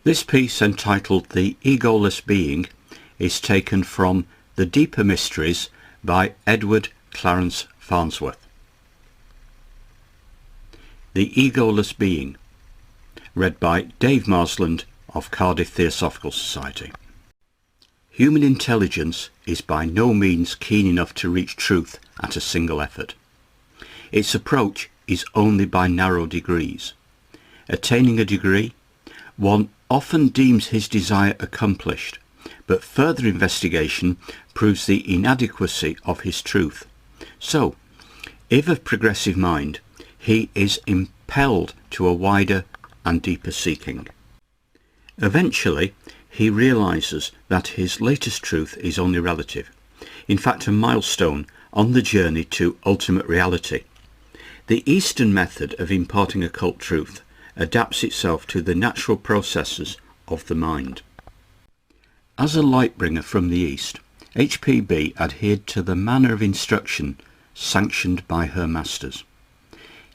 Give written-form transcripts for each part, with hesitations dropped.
This piece, entitled The Egoless Being, is taken from The Deeper Mysteries by Edward Clarence Farnsworth. The Egoless Being, read by Dave Marsland of Cardiff Theosophical Society. Human intelligence is by no means keen enough to reach truth at a single effort. Its approach is only by narrow degrees. Attaining a degree, one often deems his desire accomplished, but further investigation proves the inadequacy of his truth. So, if of progressive mind, he is impelled to a wider and deeper seeking. Eventually, he realizes that his latest truth is only relative, in fact a milestone on the journey to ultimate reality. The Eastern method of imparting occult truth adapts itself to the natural processes of the mind. As a light bringer from the East, HPB adhered to the manner of instruction sanctioned by her masters.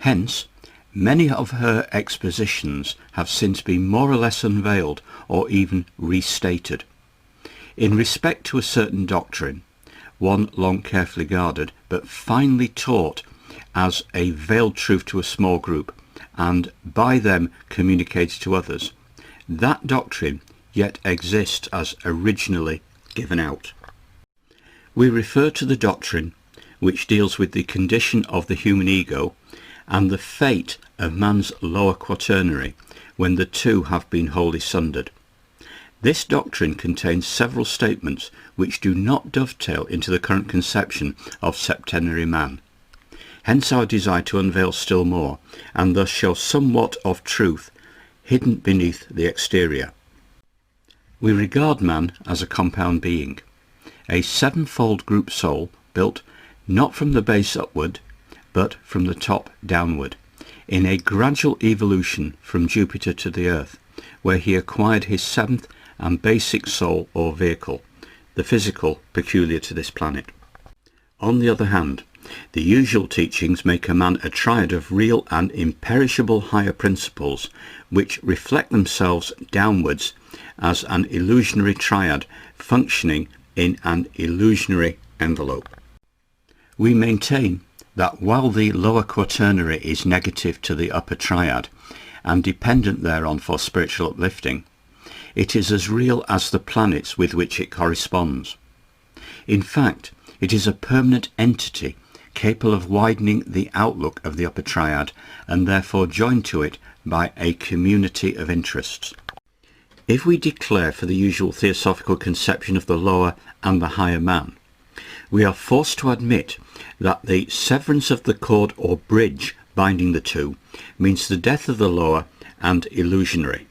Hence, many of her expositions have since been more or less unveiled or even restated. In respect to a certain doctrine, one long carefully guarded but finally taught as a veiled truth to a small group and by them communicated to others, that doctrine yet exists as originally given out. We refer to the doctrine which deals with the condition of the human ego and the fate of man's lower quaternary when the two have been wholly sundered. This doctrine contains several statements which do not dovetail into the current conception of septenary man. Hence our desire to unveil still more, and thus show somewhat of truth hidden beneath the exterior. We regard man as a compound being, a sevenfold group soul built not from the base upward, but from the top downward, in a gradual evolution from Jupiter to the Earth, where he acquired his seventh and basic soul or vehicle, the physical peculiar to this planet. On the other hand, the usual teachings make a man a triad of real and imperishable higher principles, which reflect themselves downwards as an illusionary triad functioning in an illusionary envelope. We maintain that while the lower quaternary is negative to the upper triad and dependent thereon for spiritual uplifting, it is as real as the planets with which it corresponds. In fact, it is a permanent entity capable of widening the outlook of the upper triad and therefore joined to it by a community of interests. If we declare for the usual theosophical conception of the lower and the higher man, we are forced to admit that the severance of the cord or bridge binding the two means the death of the lower and illusionary.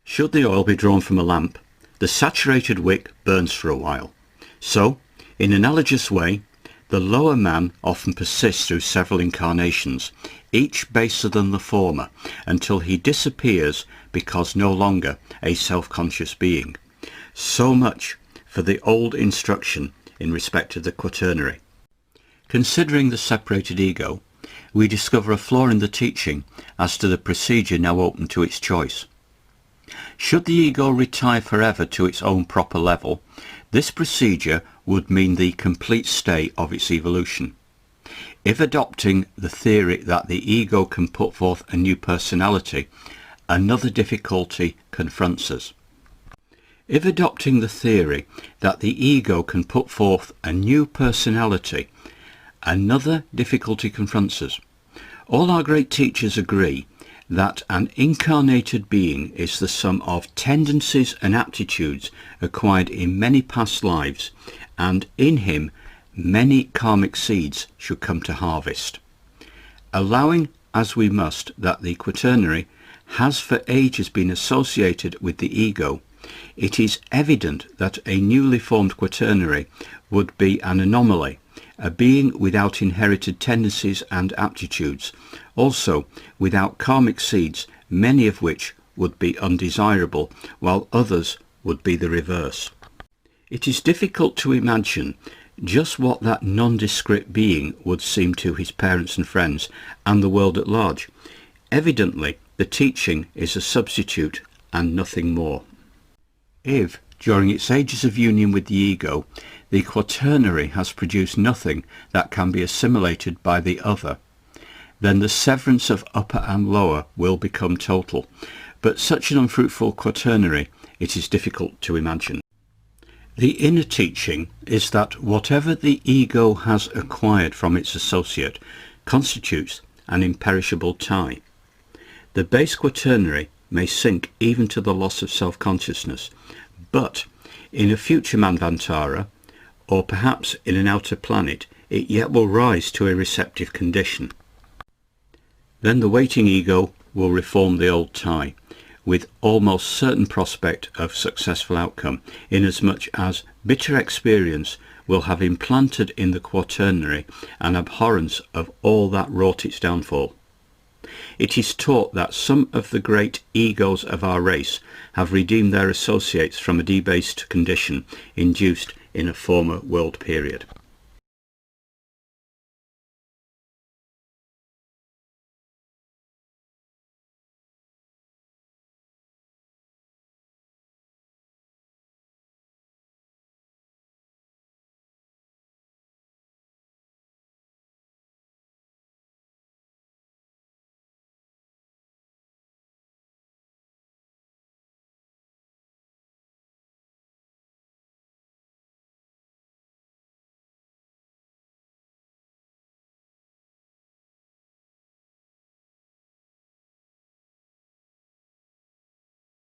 Should the oil be drawn from a lamp, the saturated wick burns for a while. So, in analogous way, the lower man often persists through several incarnations, each baser than the former, until he disappears because no longer a self-conscious being. So much for the old instruction in respect of the quaternary. Considering the separated ego, we discover a flaw in the teaching as to the procedure now open to its choice. Should the ego retire forever to its own proper level, this procedure would mean the complete stay of its evolution. If adopting the theory that the ego can put forth a new personality, another difficulty confronts us. If adopting the theory that the ego can put forth a new personality, another difficulty confronts us. All our great teachers agree that an incarnated being is the sum of tendencies and aptitudes acquired in many past lives, and in him many karmic seeds should come to harvest. Allowing, as we must, that the quaternary has for ages been associated with the ego, it is evident that a newly formed quaternary would be an anomaly, a being without inherited tendencies and aptitudes, also without karmic seeds, many of which would be undesirable, while others would be the reverse. It is difficult to imagine just what that nondescript being would seem to his parents and friends and the world at large. Evidently, the teaching is a substitute and nothing more. If, during its ages of union with the ego, the quaternary has produced nothing that can be assimilated by the other, then the severance of upper and lower will become total, but such an unfruitful quaternary it is difficult to imagine. The inner teaching is that whatever the ego has acquired from its associate constitutes an imperishable tie. The base quaternary may sink even to the loss of self-consciousness, but in a future manvantara, or perhaps in an outer planet, it yet will rise to a receptive condition. Then the waiting ego will reform the old tie, with almost certain prospect of successful outcome, inasmuch as bitter experience will have implanted in the quaternary an abhorrence of all that wrought its downfall. It is taught that some of the great egos of our race have redeemed their associates from a debased condition induced in a former world period.